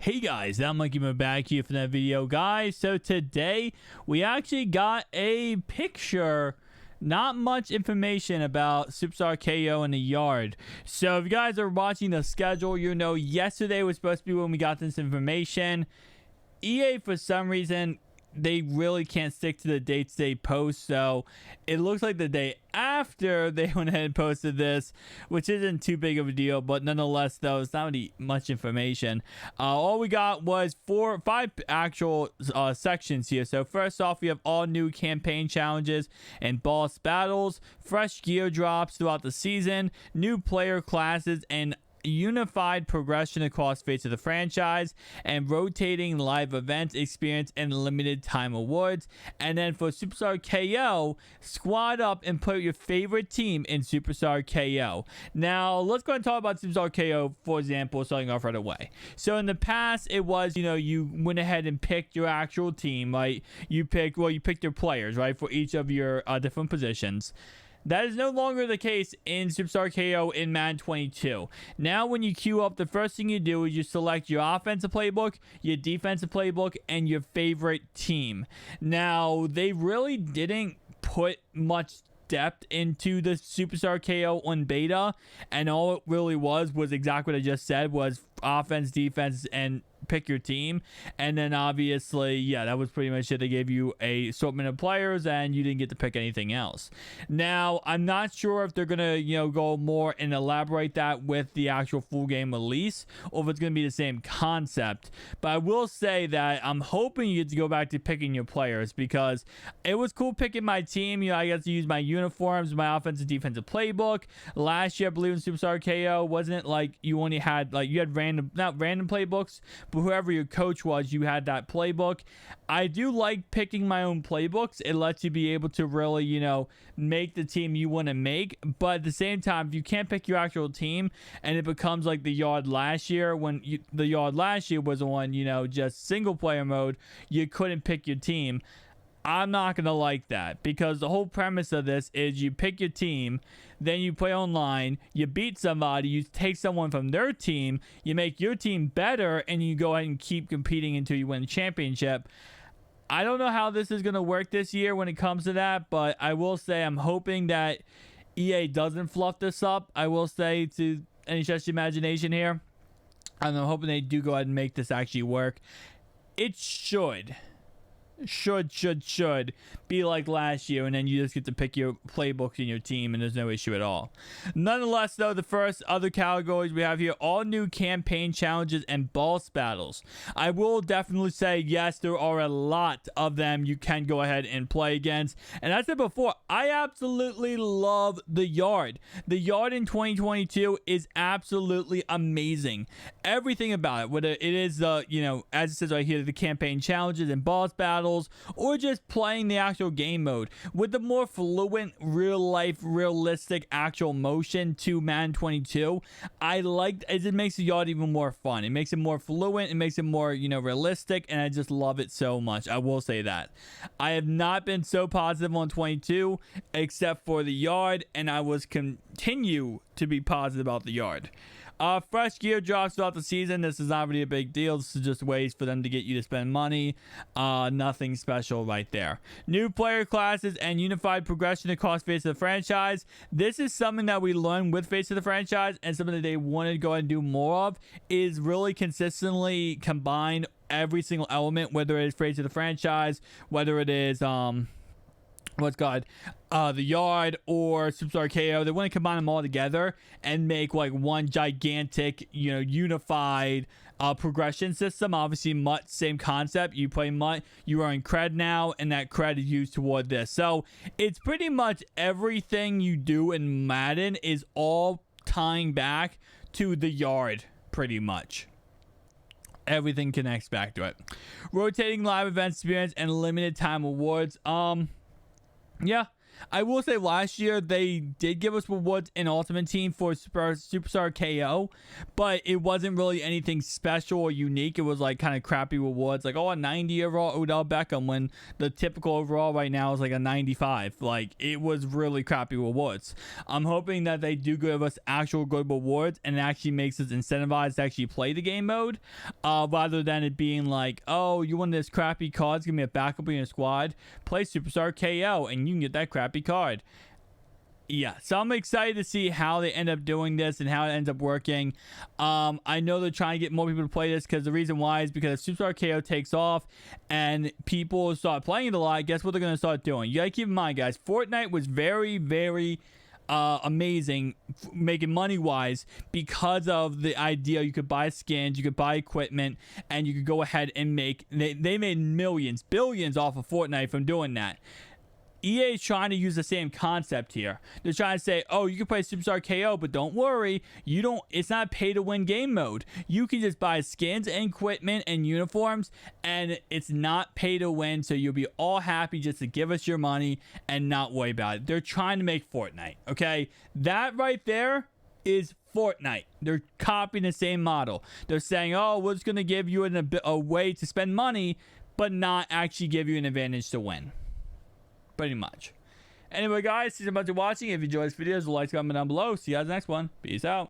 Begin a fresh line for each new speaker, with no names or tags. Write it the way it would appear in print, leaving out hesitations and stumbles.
Hey guys, I'm MUT back here for that video, guys. So today we actually got a picture, not much information about Superstar KO in the yard. So if you guys are watching the schedule, you know yesterday was supposed to be when we got this information. EA, for some reason, they really can't stick to the dates they post, so it looks like the day after they went ahead and posted this, which isn't too big of a deal, but nonetheless, though, it's not really much information. All we got was five actual sections here. So first off, we have all new campaign challenges and boss battles, fresh gear drops throughout the season, new player classes, and unified progression across Fates of the franchise, and rotating live events experience and limited time awards. And then for Superstar KO, squad up and put your favorite team in Superstar KO. Now let's go and talk about Superstar KO, for example, starting off right away. So in the past, it was, you went ahead and picked your actual team, right? You picked your players, right, for each of your different positions. That is no longer the case in Superstar KO in Madden 22. Now, when you queue up, the first thing you do is you select your offensive playbook, your defensive playbook, and your favorite team. Now, they really didn't put much depth into the Superstar KO on beta, and all it really was exactly what I just said, was offense, defense, and pick your team. And then obviously, yeah, that was pretty much it. They gave you a assortment of players and you didn't get to pick anything else. Now, I'm not sure if they're gonna go more and elaborate that with the actual full game release, or if it's gonna be the same concept. But I will say that I'm hoping you get to go back to picking your players, because it was cool picking my team. I got to use my uniforms, my offensive defensive playbook. Last year, I believe in Superstar KO, wasn't it like you only had you had not random playbooks, but whoever your coach was, you had that playbook. I do like picking my own playbooks. It lets you be able to really, make the team you want to make. But at the same time, if you can't pick your actual team and it becomes like the yard last year, when the yard last year was on, just single player mode, you couldn't pick your team. I'm not going to like that, because the whole premise of this is you pick your team, then you play online, you beat somebody, you take someone from their team, you make your team better, and you go ahead and keep competing until you win the championship. I don't know how this is going to work this year when it comes to that, but I will say I'm hoping that EA doesn't fluff this up. I will say, to any stretch of imagination here, and I'm hoping they do go ahead and make this actually work. It should be like last year, and then you just get to pick your playbooks in your team, and there's no issue at all. Nonetheless, though, the first other categories we have here, all new campaign challenges and boss battles. I will definitely say, yes, there are a lot of them you can go ahead and play against. And as I said before, I absolutely love the yard. The yard in 2022 is absolutely amazing. Everything about it, whether it is as it says right here, the campaign challenges and boss battles, or just playing the actual game mode with the more fluent, realistic actual motion to Madden 22. I like it. Makes the yard even more fun. It makes it more fluent. It makes it more realistic, and I just love it so much. I will say that I have not been so positive on 22 except for the yard, and I was continue to be positive about the yard. Fresh gear drops throughout the season. This is not really a big deal. This is just ways for them to get you to spend money. Nothing special right there. New player classes and unified progression across Fates of the franchise. This is something that we learned with Fates of the franchise, and something that they wanted to go and do more of, is really consistently combine every single element, whether it is Fates of the franchise, whether it is the yard or Superstar KO. They want to combine them all together and make like one gigantic, unified progression system. Obviously, MUT, same concept. You play MUT, you are in cred now, and that cred is used toward this. So it's pretty much everything you do in Madden is all tying back to the yard, pretty much. Everything connects back to it. Rotating live event experience and limited time awards. Yeah, I will say last year they did give us rewards in Ultimate Team for Superstar KO, but it wasn't really anything special or unique. It was like kind of crappy rewards, like, oh, a 90 overall Odell Beckham, when the typical overall right now is like a 95. Like, it was really crappy rewards. I'm hoping that they do give us actual good rewards and it actually makes us incentivized to actually play the game mode, rather than it being like, oh, you want this crappy card, give me a backup in your squad, play Superstar KO and you can get that crappy card. Yeah, so I'm excited to see how they end up doing this and how it ends up working. I know they're trying to get more people to play this, because the reason why is because if Superstar KO takes off and people start playing it a lot, guess what they're going to start doing? You got to keep in mind, guys, Fortnite was very, very amazing making money wise, because of the idea you could buy skins, you could buy equipment, and you could go ahead and make, they made millions, billions off of Fortnite from doing that. EA is trying to use the same concept here. They're trying to say, oh, you can play Superstar KO, but don't worry, it's not pay to win game mode. You can just buy skins and equipment and uniforms, and it's not pay to win, so you'll be all happy just to give us your money and not worry about it. They're trying to make Fortnite, okay? That right there is Fortnite. They're copying the same model. They're saying, oh, we're just going to give you a way to spend money, but not actually give you an advantage to win. Pretty much. Anyway, guys, thanks so much for watching. If you enjoyed this video, like, comment down below. See you guys in the next one. Peace out.